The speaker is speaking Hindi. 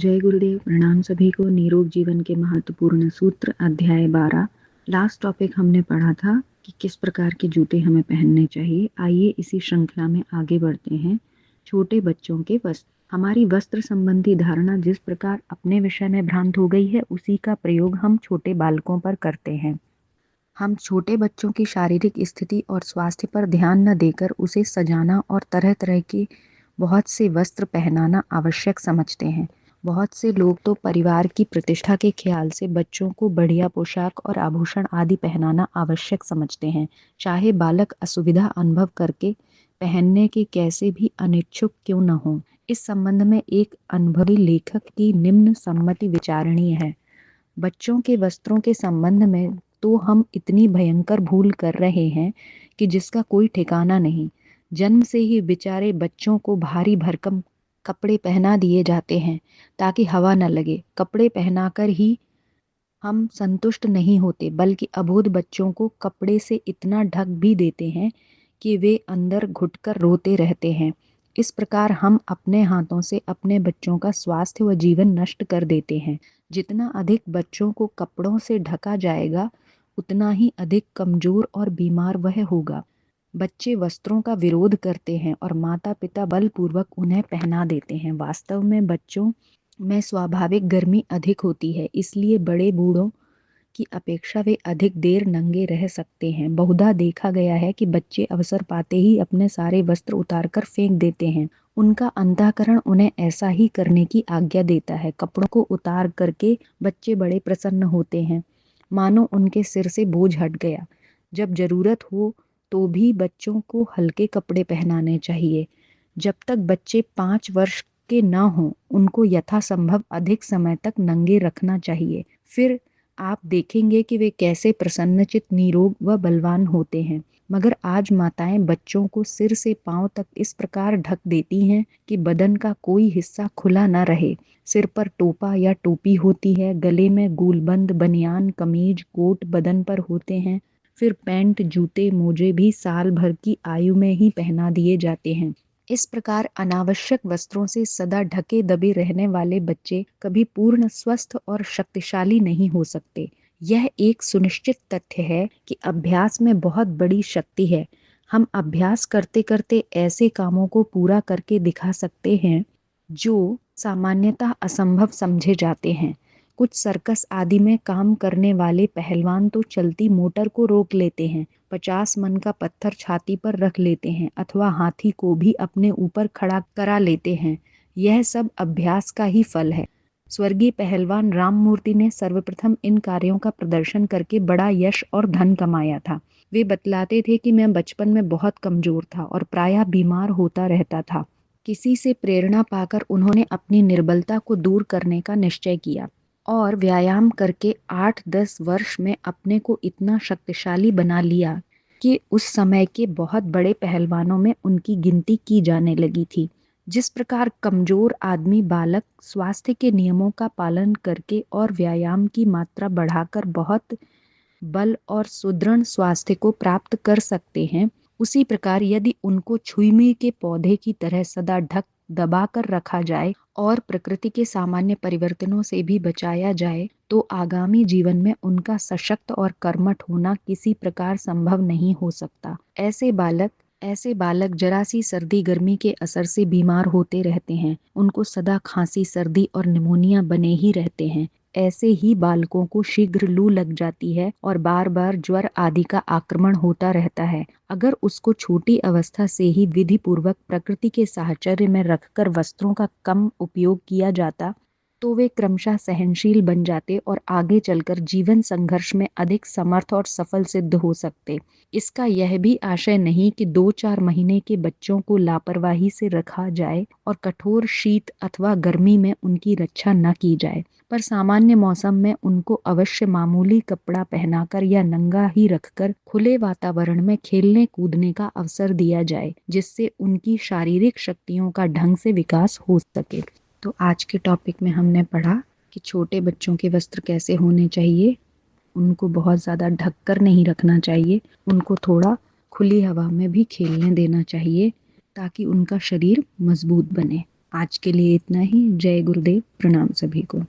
जय गुरुदेव। प्रणाम सभी को। निरोग जीवन के महत्वपूर्ण सूत्र अध्याय 12। लास्ट टॉपिक हमने पढ़ा था कि किस प्रकार के जूते हमें पहनने चाहिए। आइए इसी श्रृंखला में आगे बढ़ते हैं। छोटे बच्चों के वस्त्र। हमारी वस्त्र संबंधी धारणा जिस प्रकार अपने विषय में भ्रांत हो गई है, उसी का प्रयोग हम छोटे बालकों पर करते हैं। हम छोटे बच्चों की शारीरिक स्थिति और स्वास्थ्य पर ध्यान न देकर उसे सजाना और तरह तरह के बहुत से वस्त्र पहनाना आवश्यक समझते हैं। बहुत से लोग तो परिवार की प्रतिष्ठा के ख्याल से बच्चों को बढ़िया पोशाक और आभूषण आदि पहनाना आवश्यक समझते हैं, चाहे बालक असुविधा अनुभव करके पहनने के कैसे भी अनिच्छुक क्यों न हो। इस संबंध में एक अनुभवी लेखक की निम्न सम्मति विचारणीय है। बच्चों के वस्त्रों के संबंध में तो हम इतनी भयंकर भूल कर रहे हैं कि जिसका कोई ठिकाना नहीं। जन्म से ही बेचारे बच्चों को भारी भरकम कपड़े पहना दिए जाते हैं ताकि हवा न लगे। कपड़े पहनाकर ही हम संतुष्ट नहीं होते, बल्कि अबोध बच्चों को कपड़े से इतना ढक भी देते हैं कि वे अंदर घुटकर रोते रहते हैं। इस प्रकार हम अपने हाथों से अपने बच्चों का स्वास्थ्य व जीवन नष्ट कर देते हैं। जितना अधिक बच्चों को कपड़ों से ढका जाएगा, उतना ही अधिक कमजोर और बीमार वह होगा। बच्चे वस्त्रों का विरोध करते हैं और माता पिता बलपूर्वक उन्हें पहना देते हैं। वास्तव में बच्चों में स्वाभाविक गर्मी अधिक होती है, इसलिए बड़े बूढ़ों की अपेक्षा वे अधिक देर नंगे रह सकते हैं। बहुधा देखा गया है कि बच्चे अवसर पाते ही अपने सारे वस्त्र उतारकर फेंक देते हैं। उनका अंतःकरण उन्हें ऐसा ही करने की आज्ञा देता है। कपड़ों को उतार करके बच्चे बड़े प्रसन्न होते हैं, मानो उनके सिर से बोझ हट गया। जब जरूरत हो तो भी बच्चों को हल्के कपड़े पहनाने चाहिए। जब तक बच्चे 5 वर्ष के न हों, उनको यथासंभव अधिक समय तक नंगे रखना चाहिए। फिर आप देखेंगे कि वे कैसे प्रसन्नचित, निरोग व बलवान होते हैं। मगर आज माताएं बच्चों को सिर से पांव तक इस प्रकार ढक देती हैं कि बदन का कोई हिस्सा खुला न रहे। सिर पर टोपा या टोपी होती है, गले में गूलबंद बनियान, कमीज, कोट बदन पर होते हैं। फिर पैंट, जूते, मोजे भी साल भर की आयु में ही पहना दिए जाते हैं। इस प्रकार अनावश्यक वस्त्रों से सदा ढके दबे रहने वाले बच्चे कभी पूर्ण स्वस्थ और शक्तिशाली नहीं हो सकते। यह एक सुनिश्चित तथ्य है कि अभ्यास में बहुत बड़ी शक्ति है। हम अभ्यास करते करते ऐसे कामों को पूरा करके दिखा सकते हैं जो सामान्यतः असंभव समझे जाते हैं। कुछ सर्कस आदि में काम करने वाले पहलवान तो चलती मोटर को रोक लेते हैं, 50 मन का पत्थर छाती पर रख लेते हैं अथवा हाथी को भी अपने ऊपर खड़ा करा लेते हैं। यह सब अभ्यास का ही फल है। स्वर्गीय पहलवान राममूर्ति ने सर्वप्रथम इन कार्यों का प्रदर्शन करके बड़ा यश और धन कमाया था। वे बतलाते थे कि मैं बचपन में बहुत कमजोर था और प्रायः बीमार होता रहता था। किसी से प्रेरणा पाकर उन्होंने अपनी निर्बलता को दूर करने का निश्चय किया और व्यायाम करके 8-10 वर्ष में अपने को इतना शक्तिशाली बना लिया कि उस समय के बहुत बड़े पहलवानों में उनकी गिनती की जाने लगी थी। जिस प्रकार कमजोर आदमी बालक स्वास्थ्य के नियमों का पालन करके और व्यायाम की मात्रा बढ़ाकर बहुत बल और सुदृढ़ स्वास्थ्य को प्राप्त कर सकते हैं, उसी प्रकार यदि उनको छुईमुई के पौधे की तरह सदा ढक दबा कर रखा जाए और प्रकृति के सामान्य परिवर्तनों से भी बचाया जाए, तो आगामी जीवन में उनका सशक्त और कर्मठ होना किसी प्रकार संभव नहीं हो सकता। ऐसे बालक जरा सी सर्दी गर्मी के असर से बीमार होते रहते हैं। उनको सदा खांसी, सर्दी और निमोनिया बने ही रहते हैं। ऐसे ही बालकों को शीघ्र लू लग जाती है और बार बार ज्वर आदि का आक्रमण होता रहता है। अगर उसको छोटी अवस्था से ही विधि पूर्वक प्रकृति के साहचर्य में रखकर वस्त्रों का कम उपयोग किया जाता, तो वे क्रमशः सहनशील बन जाते और आगे चलकर जीवन संघर्ष में अधिक समर्थ और सफल सिद्ध हो सकते। इसका यह भी आशय नहीं कि 2-4 महीने के बच्चों को लापरवाही से रखा जाए और कठोर शीत अथवा गर्मी में उनकी रक्षा न की जाए, पर सामान्य मौसम में उनको अवश्य मामूली कपड़ा पहनाकर या नंगा ही रखकर खुले वातावरण में खेलने कूदने का अवसर दिया जाए, जिससे उनकी शारीरिक शक्तियों का ढंग से विकास हो सके। तो आज के टॉपिक में हमने पढ़ा कि छोटे बच्चों के वस्त्र कैसे होने चाहिए। उनको बहुत ज़्यादा ढककर नहीं रखना चाहिए, उनको थोड़ा खुली हवा में भी खेलने देना चाहिए ताकि उनका शरीर मजबूत बने। आज के लिए इतना ही। जय गुरुदेव, प्रणाम सभी को।